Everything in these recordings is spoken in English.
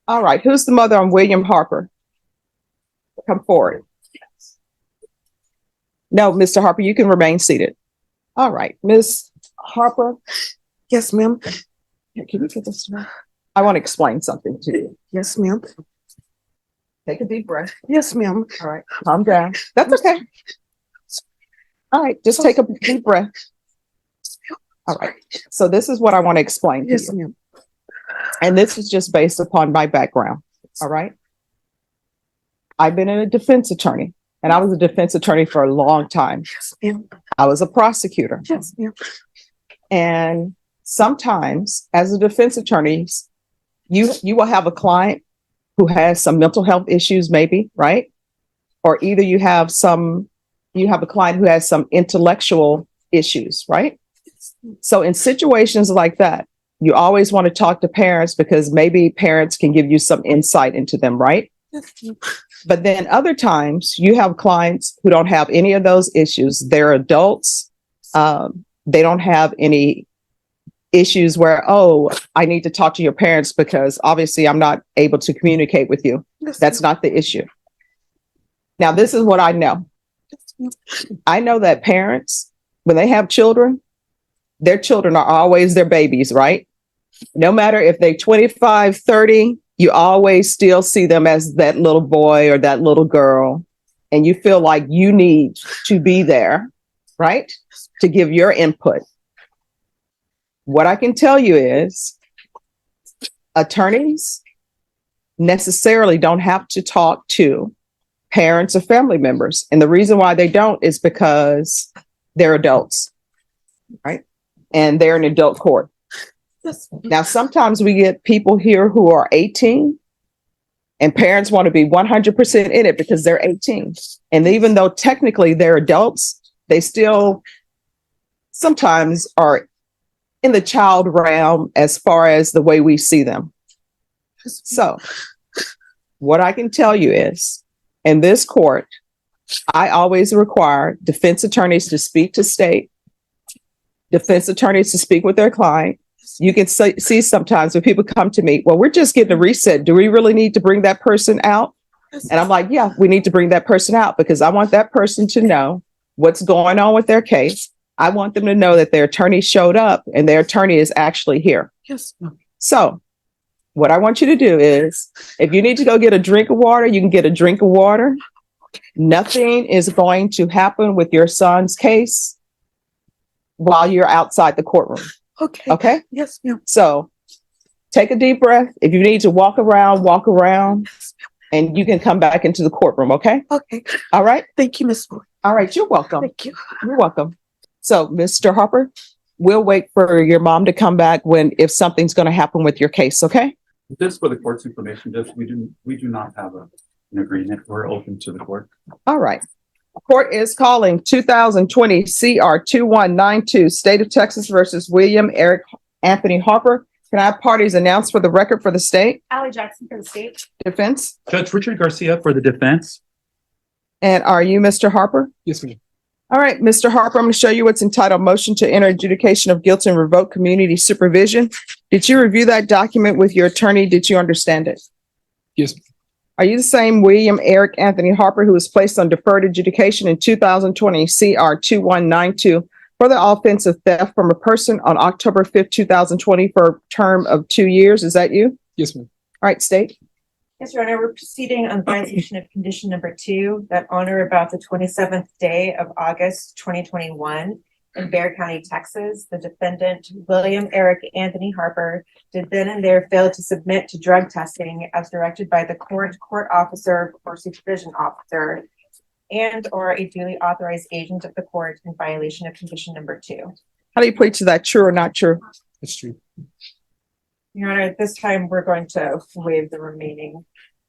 All right. Who's the mother on William Harper? Come forward. No, Mr. Harper, you can remain seated. All right. Ms. Harper. Yes, ma'am. Here, can you get this to me? I want to explain something to you. Yes, ma'am. Take a deep breath. Yes, ma'am. All right. Calm down. That's okay. All right. Just take a deep breath. All right. So this is what I want to explain to Yes, you. ma'am. And this is just based upon my background. All right. I've been a defense attorney, and I was a defense attorney for a long time. Yes, ma'am. I was a prosecutor. Yes, ma'am. And sometimes as a defense attorney, you will have a client who has some mental health issues, maybe, right? Or either you have a client who has some intellectual issues, right? So in situations like that, you always want to talk to parents because maybe parents can give you some insight into them, right? Yes, ma'am. But then other times you have clients who don't have any of those issues. They're adults. They don't have any issues where, oh, I need to talk to your parents because obviously I'm not able to communicate with you. Yes, That's ma'am. not the issue. Now, this is what I know. Yes, ma'am. I know that parents, when they have children, their children are always their babies, right? No matter if they're 25, 30, you always still see them as that little boy or that little girl. And you feel like you need to be there, right? To give your input. What I can tell you is attorneys necessarily don't have to talk to parents or family members. And the reason why they don't is because they're adults, right? And they're in adult court. Yes, ma'am. Now, sometimes we get people here who are 18 and parents want to be 100% in it because they're 18. And even though technically they're adults, they still sometimes are in the child realm as far as the way we see them. So what I can tell you is in this court, I always require defense attorneys to speak to state, defense attorneys to speak with their client. You can see sometimes when people come to me, well, we're just getting a reset. Do we really need to bring that person out? And I'm like, yeah, we need to bring that person out because I want that person to know what's going on with their case. I want them to know that their attorney showed up and their attorney is actually here. Yes, ma'am. So what I want you to do is if you need to go get a drink of water, you can get a drink of water. Nothing is going to happen with your son's case while you're outside the courtroom. Okay. Okay. Yes, ma'am. So take a deep breath. If you need to walk around, and you can come back into the courtroom. Okay. Okay. All right. Thank you, Miss Moore. All right. You're welcome. Thank you. You're welcome. So, Mr. Harper, we'll wait for your mom to come back if something's going to happen with your case. Okay. Just for the court's information, we do not have an agreement. We're open to the court. All right. Court is calling 2020 CR 2192, State of Texas versus William Eric Anthony Harper. Can I have parties announced for the record for the state? Allie Jackson for the state. Defense. Judge Richard Garcia for the defense. And are you Mr. Harper? Yes, ma'am. All right, Mr. Harper, I'm going to show you what's entitled Motion to Enter Adjudication of Guilt and Revoke Community Supervision. Did you review that document with your attorney? Did you understand it? Yes. Are you the same William Eric Anthony Harper who was placed on deferred adjudication in 2020 CR 2192 for the offense of theft from a person on October 5th, 2020 for a term of 2 years? Is that you? Yes, ma'am. All right, state. Yes, Your Honor, we're proceeding on violation of condition number 2 that on or about the 27th day of August 2021 in Bexar County, Texas, the defendant, William Eric Anthony Harper, did then and there fail to submit to drug testing as directed by the court officer or supervision officer and or a duly authorized agent of the court in violation of condition number 2. How do you plead to that? True or not true? It's true. Your Honor, at this time, we're going to waive the remaining,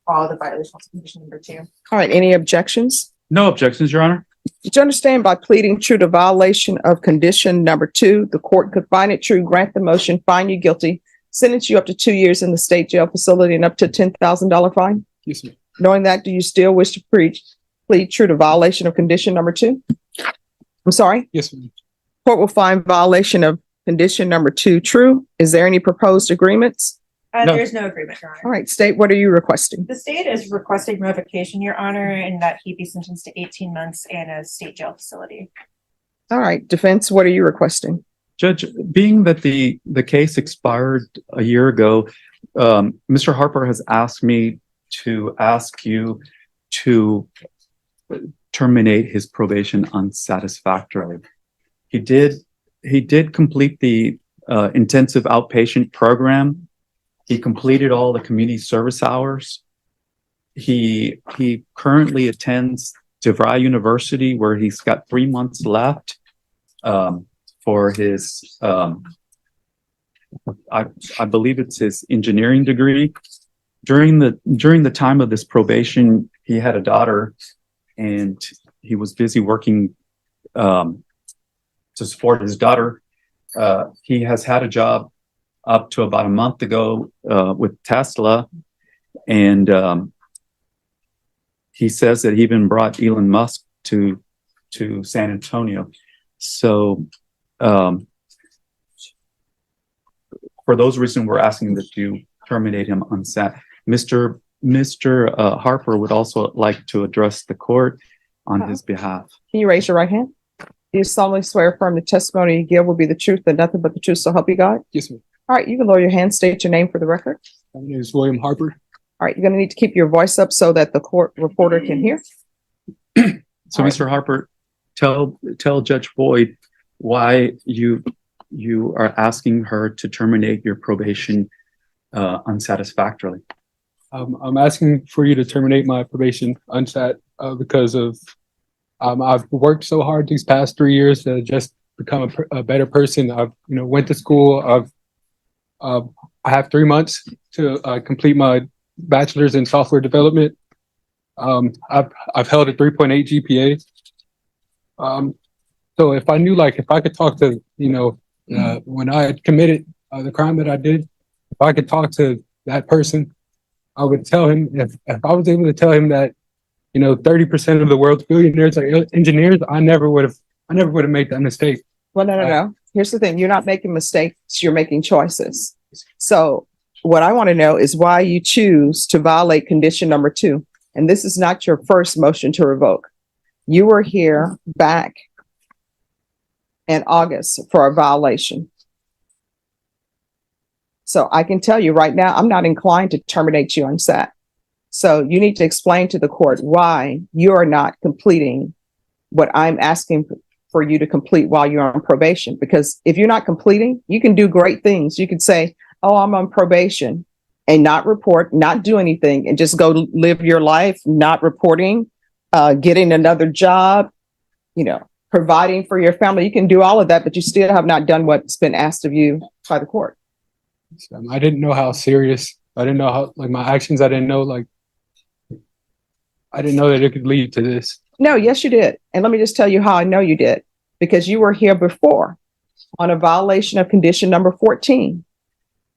all the violations of condition number 2. All right, any objections? No objections, Your Honor. Did you understand by pleading true to violation of condition number 2, the court could find it true, grant the motion, find you guilty, sentence you up to 2 years in the state jail facility and up to $10,000 fine? Yes, ma'am. Knowing that, do you still wish to plead true to violation of condition number 2? I'm sorry? Yes, ma'am. Court will find violation of condition number 2 true. Is there any proposed agreements? No. There's no agreement, Your All Honor. right, state, what are you requesting? The state is requesting revocation, Your Honor, and that he be sentenced to 18 months in a state jail facility. All right, defense, what are you requesting? Judge, being that the case expired a year ago, Mr. Harper has asked me to ask you to terminate his probation unsatisfactorily. He did complete the intensive outpatient program. He completed all the community service hours. He currently attends DeVry University, where he's got 3 months left for his I believe it's his engineering degree. During the time of this probation, he had a daughter, and he was busy working to support his daughter. He has had a job up to about a month ago with Tesla, and he says that he even brought Elon Musk to San Antonio. So for those reasons, we're asking that you terminate him unsat. Mr. Harper would also like to address the court on his behalf. Can you raise your right hand? Do you solemnly swear affirm the testimony you give will be the truth and nothing but the truth, so help you God? Yes, ma'am. All right, you can lower your hand, state your name for the record. My name is William Harper. All right, you're gonna need to keep your voice up so that the court reporter can hear. So, All right. Mr. Harper, tell Judge Boyd why you are asking her to terminate your probation unsatisfactorily. I'm asking for you to terminate my probation unsat because of I've worked so hard these past 3 years to just become a better person. I've went to school. I have 3 months to complete my bachelor's in software development. I've held a 3.8 GPA. So if I knew, if I could talk to when I had committed the crime that I did, if I could talk to that person, I would tell him, if I was able to tell him that 30% of the world's billionaires are engineers, I never would have made that mistake. Well, no. Here's the thing. You're not making mistakes. You're making choices. So what I want to know is why you choose to violate condition number 2. And this is not your first motion to revoke. You were here back in August for a violation. So I can tell you right now, I'm not inclined to terminate you unsat. So you need to explain to the court why you are not completing what I'm asking for you to complete while you're on probation. Because if you're not completing, you can do great things. You could say, oh, I'm on probation, and not report, not do anything, and just go live your life, not reporting, getting another job, providing for your family. You can do all of that, but you still have not done what's been asked of you by the court. I didn't know how serious. I didn't know how my actions. I didn't know that it could lead to this. No, yes, you did. And let me just tell you how I know you did. Because you were here before on a violation of condition number 14.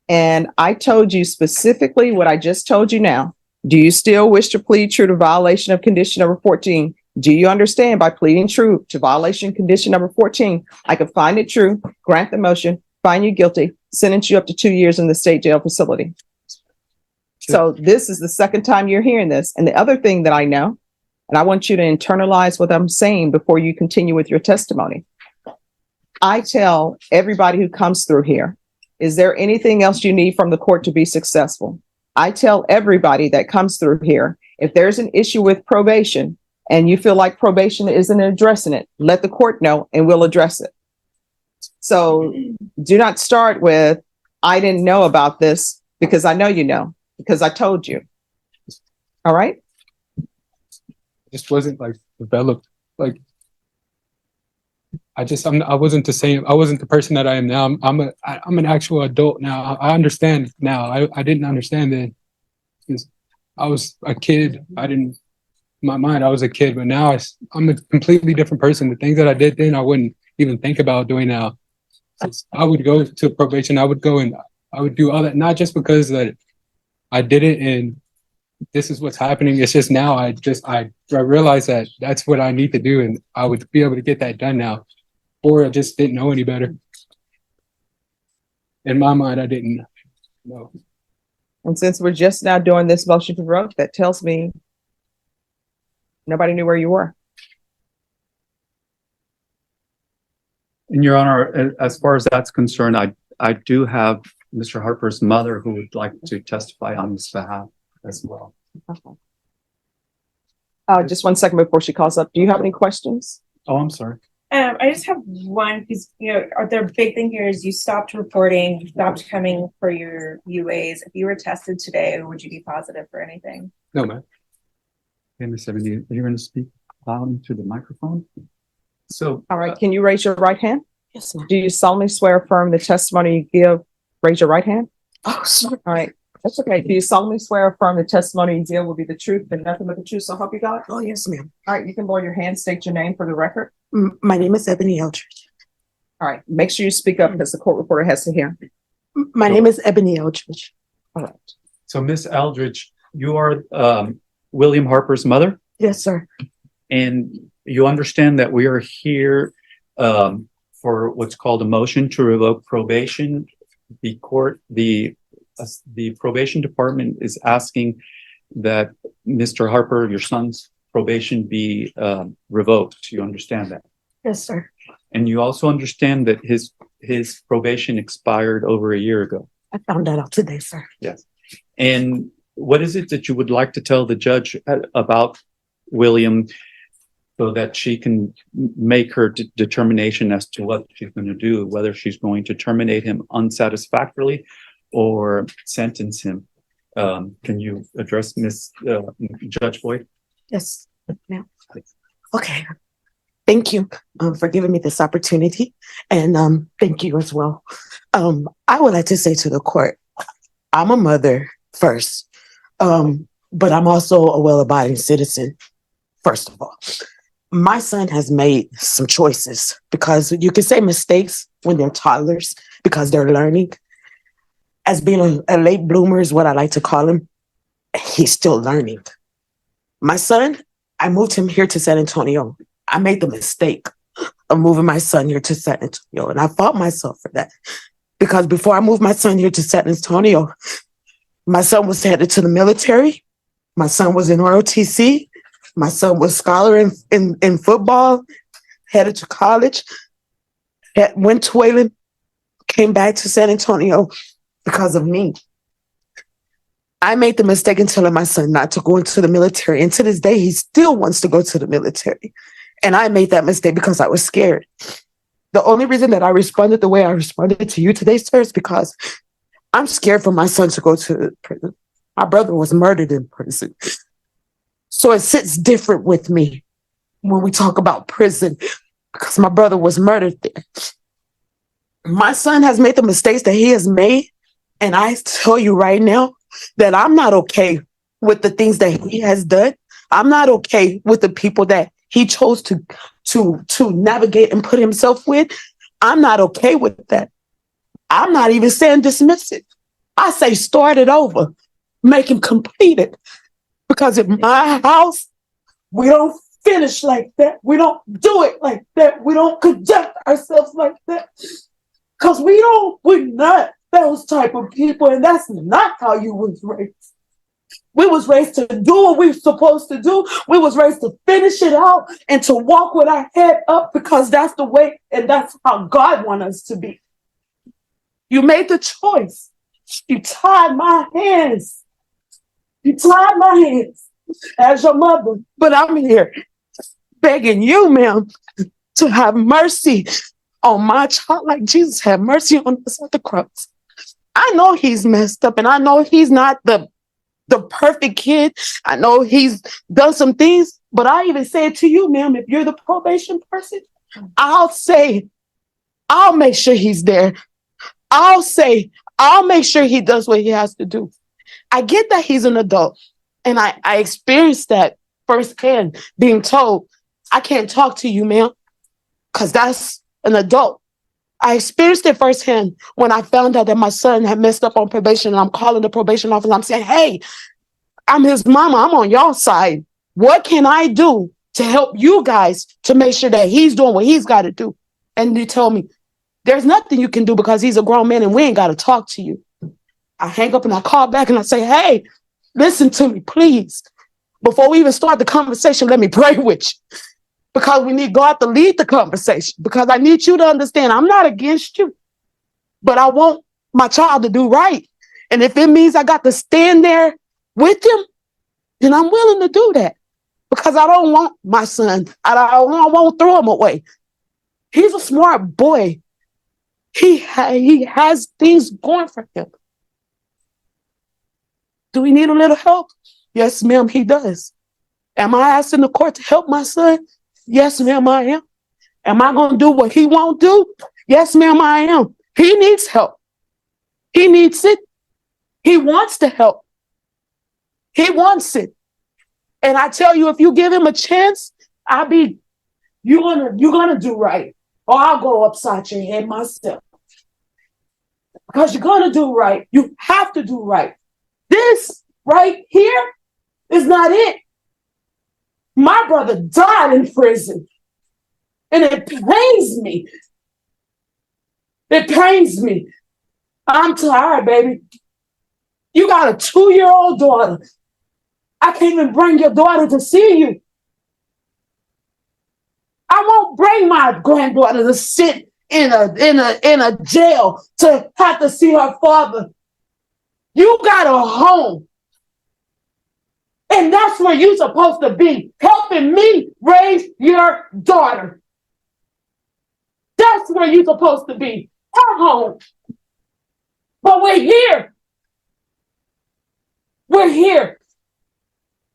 And I told you specifically what I just told you now. Do you still wish to plead true to violation of condition number 14? Do you understand by pleading true to violation condition number 14, I could find it true, grant the motion, find you guilty, sentence you up to 2 years in the state jail facility? So this is the second time you're hearing this. And the other thing that I know, and I want you to internalize what I'm saying before you continue with your testimony. I tell everybody who comes through here, is there anything else you need from the court to be successful? I tell everybody that comes through here, if there's an issue with probation and you feel like probation isn't addressing it, let the court know and we'll address it. So do not start with, I didn't know about this, because I know you know, because I told you. All right? Just wasn't developed. I wasn't the same. I wasn't the person that I am now. I'm an actual adult now. I understand now. I didn't understand then, because I was a kid. In my mind, I was a kid, but now I'm a completely different person. The things that I did then, I wouldn't even think about doing now. I would go to probation. I would go and I would do all that, not just because that I did it and this is what's happening. It's just now I realized that that's what I need to do, and I would be able to get that done now. Or I just didn't know any better. In my mind, I didn't know. And since we're just now doing this motion to revoke, that tells me nobody knew where you were. And Your Honor, as far as that's concerned, I do have Mr. Harper's mother who would like to testify on his behalf as well. Okay. Just 1 second before she calls up. Do you have any questions? Oh, I'm sorry. I just have one, because, the big thing here is you stopped reporting, you stopped coming for your UAs. If you were tested today, would you be positive for anything? No, man. Okay, Ms. Ebony, you're going to speak loud into the microphone. So, All right. Can you raise your right hand? Yes, ma'am. Do you solemnly swear or affirm the testimony you give? Raise your right hand. Oh, sorry. All right. That's okay. Do you solemnly swear or affirm the testimony you give will be the truth and nothing but the truth? So help you God. Oh, yes, ma'am. All right. You can lower your hand, state your name for the record. My name is Ebony Eldridge. All right. Make sure you speak up because the court reporter has to hear. My name is Ebony Eldridge. All right. so Ms. Eldridge, you are William Harper's mother, Yes, sir. and you understand that we are here for what's called a motion to revoke probation. The probation department is asking that Mr. Harper, your son's probation, be revoked. You understand that? Yes, sir. And you also understand that his probation expired over a year ago. I found that out today, sir. Yes. And what is it that you would like to tell the judge about William so that she can make her determination as to what she's going to do, whether she's going to terminate him unsatisfactorily or sentence him? Can you address Judge Boyd? Yes, ma'am. Okay. Thank you for giving me this opportunity. And thank you as well. I would like to say to the court, I'm a mother first, but I'm also a well-abiding citizen, first of all. My son has made some choices, because you can say mistakes when they're toddlers because they're learning. As being a late bloomer is what I like to call him, he's still learning. My son, I moved him here to San Antonio. I made the mistake of moving my son here to San Antonio, and I fought myself for that. Because before I moved my son here to San Antonio, my son was headed to the military. My son was in ROTC. My son was scholar in football, headed to college, went to Wayland, came back to San Antonio because of me. I made the mistake in telling my son not to go into the military. And to this day, he still wants to go to the military. And I made that mistake because I was scared. The only reason that I responded the way I responded to you today, sir, is because I'm scared for my son to go to prison. My brother was murdered in prison. So it sits different with me when we talk about prison, because my brother was murdered there. My son has made the mistakes that he has made. And I tell you right now that I'm not okay with the things that he has done. I'm not okay with the people that he chose to navigate and put himself with. I'm not okay with that. I'm not even saying dismiss it. I say start it over, make him complete it. Because in my house, we don't finish like that. We don't do it like that. We don't conduct ourselves like that. Because we're not those type of people. And that's not how you was raised. We was raised to do what we were supposed to do. We was raised to finish it out and to walk with our head up, because that's the way and that's how God wants us to be. You made the choice. You tied my hands. You tied my hands as your mother. But I'm here begging you, ma'am, to have mercy on my child like Jesus had mercy on us at the cross. I know he's messed up, and I know he's not the perfect kid. I know he's done some things, but I even say it to you, ma'am, if you're the probation person, I'll make sure he's there. I'll make sure he does what he has to do. I get that he's an adult, and I experienced that firsthand, being told, I can't talk to you, ma'am, because that's an adult. I experienced it firsthand when I found out that my son had messed up on probation, and I'm calling the probation office. I'm saying, hey, I'm his mama. I'm on y'all side. What can I do to help you guys to make sure that he's doing what he's got to do? And they tell me, there's nothing you can do because he's a grown man and we ain't got to talk to you. I hang up and I call back and I say, hey, listen to me, please. Before we even start the conversation, let me pray with you. Because we need God to lead the conversation. Because I need you to understand I'm not against you, but I want my child to do right. And if it means I got to stand there with him, then I'm willing to do that. Because I don't want my son, I won't throw him away. He's a smart boy. He has things going for him. Do we need a little help? Yes, ma'am, he does. Am I asking the court to help my son? Yes, ma'am, I am. Am I going to do what he won't do? Yes, ma'am, I am. He needs help. He needs it. He wants to help. He wants it. And I tell you, if you give him a chance, you're gonna do right. Or I'll go upside your head myself. Because you're gonna do right. You have to do right. This right here is not it. My brother died in prison. And it pains me. It pains me. I'm tired, baby. You got a 2-year-old daughter. I can't even bring your daughter to see you. I won't bring my granddaughter to sit in a jail to have to see her father. You got a home. And that's where you're supposed to be, helping me raise your daughter. That's where you're supposed to be, her home. But we're here. We're here.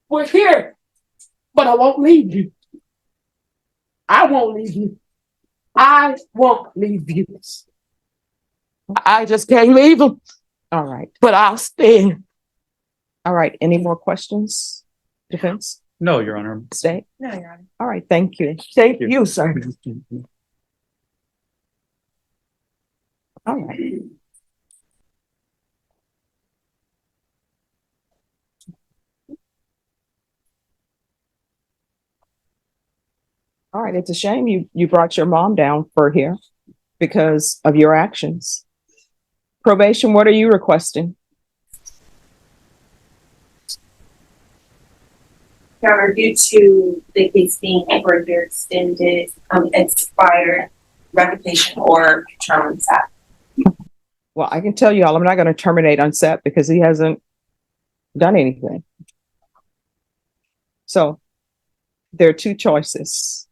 We're here. But I won't leave you. I won't leave you. I won't leave you. I just can't leave him. All right. But I'll stand. All right. Any more questions? Defense? No, Your Honor. State? No, Your Honor. All right. Thank you. Thank you, sir. All right. All right. It's a shame you brought your mom down for here because of your actions. Probation, what are you requesting? Your Honor, due to the case being over a year extended, expired, revocation or term on SAP. Well, I can tell you all, I'm not going to terminate on SEP because he hasn't done anything. So there are two choices.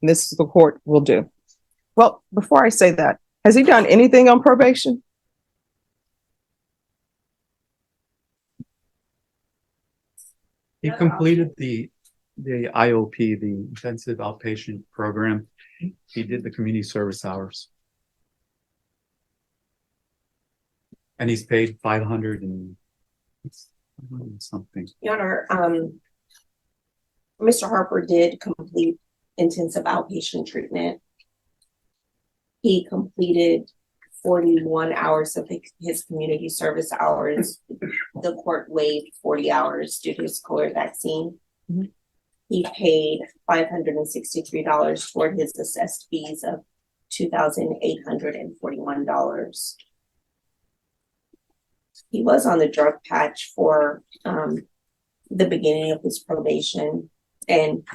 And this is the court will do. Well, before I say that, has he done anything on probation? He completed the IOP, the intensive outpatient program. He did the community service hours. And he's paid 500 and something. Your Honor, Mr. Harper did complete intensive outpatient treatment. He completed 41 hours of his community service hours. The court waived 40 hours due to his COVID vaccine. Mm-hmm. He paid $563 toward his assessed fees of $2,841. He was on the drug patch for the beginning of his probation, and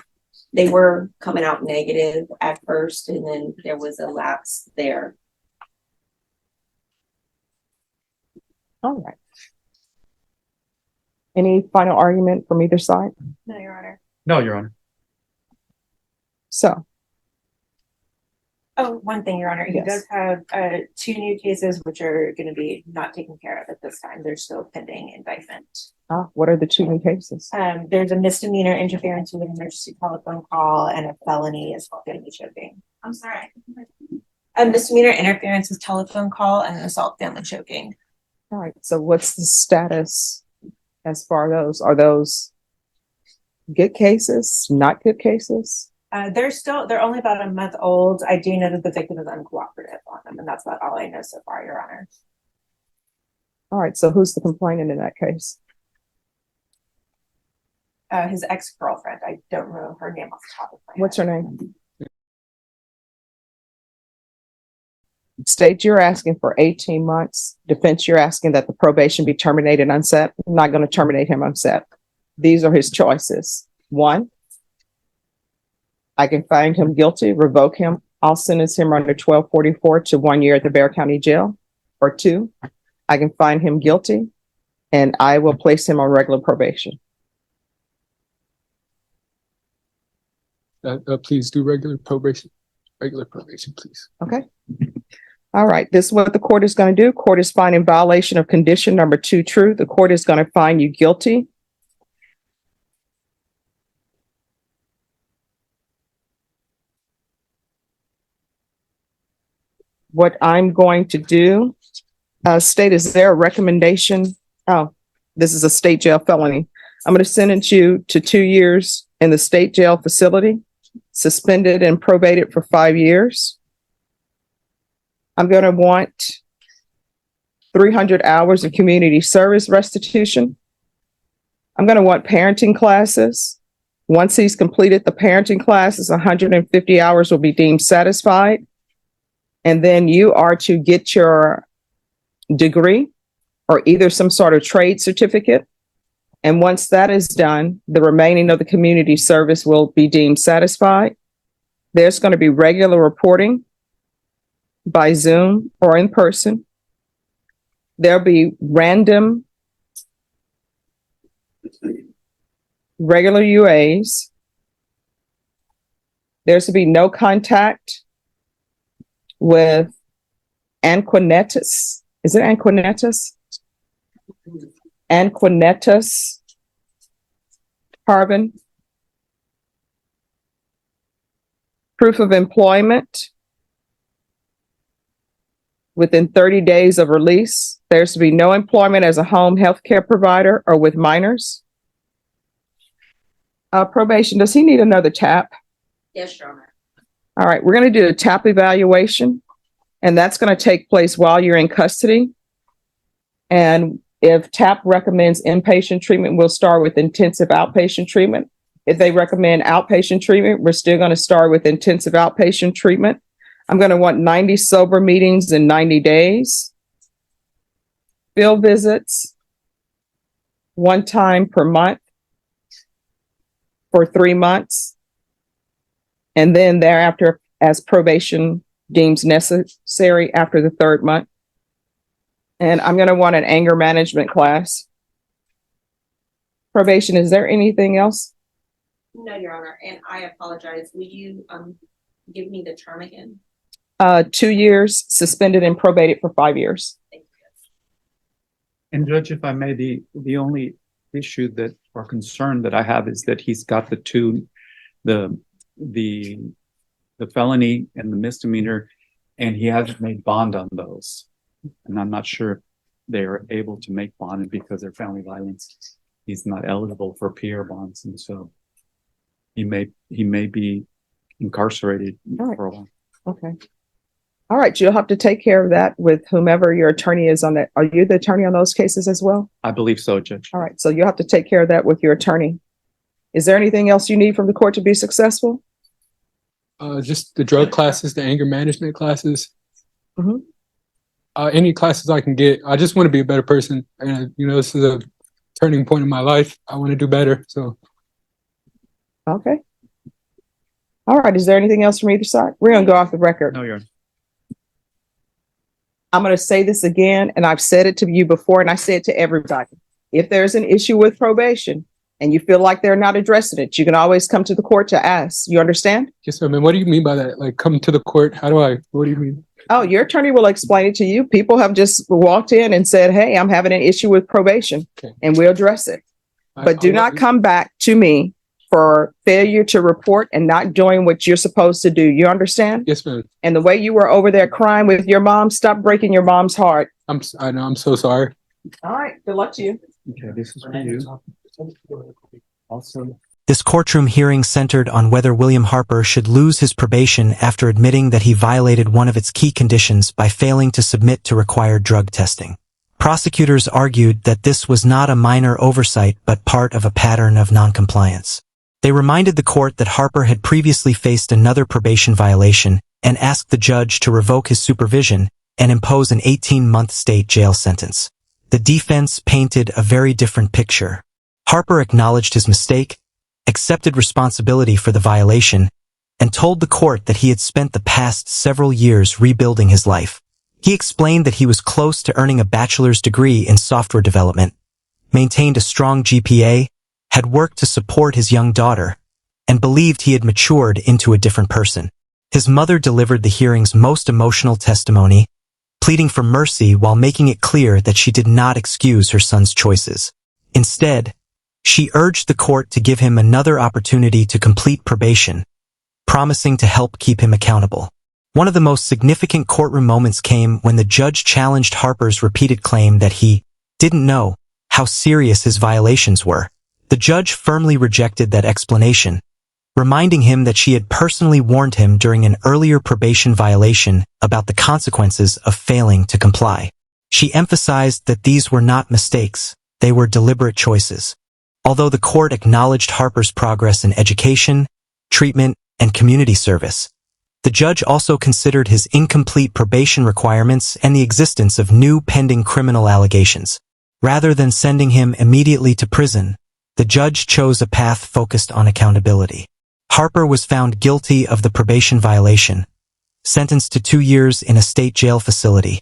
they were coming out negative at first, and then there was a lapse there. All right. Any final argument from either side? No, Your Honor. No, Your Honor. So, Oh, one thing, Your Honor, he Yes. does have 2 new cases which are going to be not taken care of at this time. They're still pending indictment. what are the two new cases? There's a misdemeanor interference with an emergency telephone call and a felony assault family choking. I'm sorry. A misdemeanor interference with telephone call and an assault family choking. All right. So what's the status as far as those? Are those good cases, not good cases? They're only about a month old. I do know that the victim is uncooperative on them, and that's about all I know so far, Your Honor. All right. So who's the complainant in that case? His ex-girlfriend. I don't know her name off the top of my head. What's her name? State, you're asking for 18 months. Defense, you're asking that the probation be terminated unset. I'm not going to terminate him unset. These are his choices. One, I can find him guilty, revoke him. I'll sentence him under 1244 to 1 year at the Bexar County Jail. Or two, I can find him guilty and I will place him on regular probation. Please do regular probation. Regular probation, please. Okay. All right. This is what the court is going to do. Court is finding violation of condition number 2 true. The court is going to find you guilty. What I'm going to do, state, is there a recommendation? Oh, this is a state jail felony. I'm going to sentence you to 2 years in the state jail facility, suspended and probated for 5 years. I'm going to want 300 hours of community service restitution. I'm going to want parenting classes. Once he's completed the parenting classes, 150 hours will be deemed satisfied. And then you are to get your degree or either some sort of trade certificate. And once that is done, the remaining of the community service will be deemed satisfied. There's going to be regular reporting by Zoom or in person. There'll be random regular UAs. There's to be no contact with Anquinetus. Is it Anquinetus? Anquinetus Carbon. Proof of employment within 30 days of release. There's to be no employment as a home health care provider or with minors. Probation, does he need another TAP? Yes, Your Honor. All right, we're going to do a TAP evaluation, and that's going to take place while you're in custody. And if TAP recommends inpatient treatment, we'll start with intensive outpatient treatment. If they recommend outpatient treatment, we're still going to start with intensive outpatient treatment. I'm going to want 90 sober meetings in 90 days. Field visits, 1 time per month for 3 months. And then thereafter, as probation deems necessary after the 3rd month. And I'm going to want an anger management class. Probation, is there anything else? No, Your Honor, and I apologize. Will you give me the term again? 2 years, suspended and probated for 5 years. Thank you. And Judge, if I may, the only issue that or concern that I have is that he's got the felony and the misdemeanor, and he hasn't made bond on those. And I'm not sure if they are able to make bond because they're family violence. He's not eligible for PR bonds, and so he may be incarcerated for a while. Okay. All right, you'll have to take care of that with whomever your attorney is on that. Are you the attorney on those cases as well? I believe so, Judge. All right, so you'll have to take care of that with your attorney. Is there anything else you need from the court to be successful? Just the drug classes, the anger management classes. Mhm. Any classes I can get. I just want to be a better person. And, this is a turning point in my life. I want to do better. So. Okay. All right, is there anything else from either side? We're going to go off the record. No, Your I'm going to say this again, and I've said it to you before, and I say it to everybody. If there's an issue with probation and you feel like they're not addressing it, you can always come to the court to ask. You understand? Yes, ma'am. And what do you mean by that? Like, come to the court? What do you mean? Oh, your attorney will explain it to you. People have just walked in and said, hey, I'm having an issue with probation, Okay. and we'll address it. But do not come back to me for failure to report and not doing what you're supposed to do. You understand? Yes, ma'am. And the way you were over there crying with your mom, stop breaking your mom's heart. I know. I'm so sorry. All right. Good luck to you. Okay, this is for you. Also, This courtroom hearing centered on whether William Harper should lose his probation after admitting that he violated one of its key conditions by failing to submit to required drug testing. Prosecutors argued that this was not a minor oversight but part of a pattern of noncompliance. They reminded the court that Harper had previously faced another probation violation and asked the judge to revoke his supervision and impose an 18-month state jail sentence. The defense painted a very different picture. Harper acknowledged his mistake, accepted responsibility for the violation, and told the court that he had spent the past several years rebuilding his life. He explained that he was close to earning a bachelor's degree in software development, maintained a strong GPA, had worked to support his young daughter, and believed he had matured into a different person. His mother delivered the hearing's most emotional testimony, pleading for mercy while making it clear that she did not excuse her son's choices. Instead, she urged the court to give him another opportunity to complete probation, promising to help keep him accountable. One of the most significant courtroom moments came when the judge challenged Harper's repeated claim that he didn't know how serious his violations were. The judge firmly rejected that explanation, reminding him that she had personally warned him during an earlier probation violation about the consequences of failing to comply. She emphasized that these were not mistakes, they were deliberate choices. Although the court acknowledged Harper's progress in education, treatment, and community service, the judge also considered his incomplete probation requirements and the existence of new pending criminal allegations. Rather than sending him immediately to prison, the judge chose a path focused on accountability. Harper was found guilty of the probation violation, sentenced to 2 years in a state jail facility,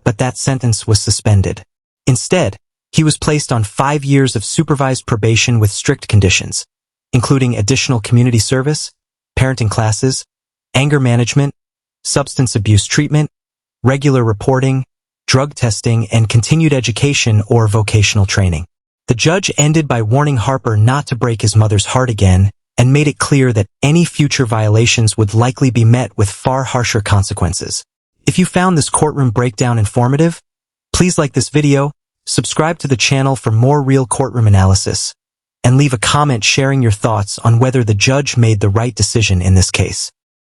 but that sentence was suspended. Instead, he was placed on 5 years of supervised probation with strict conditions, including additional community service, parenting classes, anger management, substance abuse treatment, regular reporting, drug testing, and continued education or vocational training. The judge ended by warning Harper not to break his mother's heart again and made it clear that any future violations would likely be met with far harsher consequences. If you found this courtroom breakdown informative, please like this video, subscribe to the channel for more real courtroom analysis, and leave a comment sharing your thoughts on whether the judge made the right decision in this case.